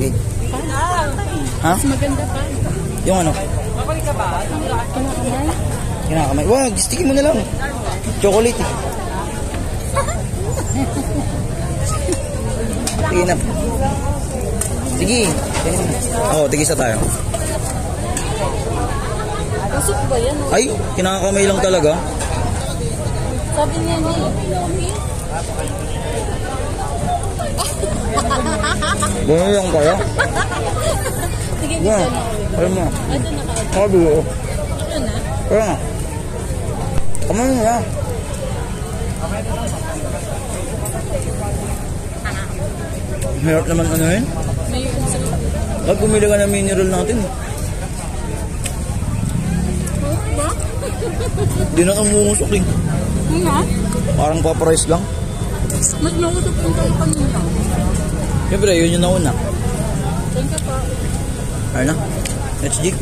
Okay. Ha? Mas maganda pa. Yung ano? Kinakamay? Kinakamay. Wag, sticky mo na lang. Chocolate eh. Sige na. Sige. Oo, tigisa tayo. Usok ba yan? Ay, kinakamay lang talaga. Sabi niya ni. Gano'n lang kaya? Sige, Yan. dito na. Alam mo. Ito na ka. Sabi ko. Ito na? Kaya nga. Kamay mo na. Hirap naman ano yun? May usok. Pag pumili ka ng mineral natin. Ba? Hindi na kang mumusok eh. Nga? Parang paparais lang. Mas nausok yung kayo kanina. Siyempre, yun yung nauna. Thank you po. Ano na? Let's jig.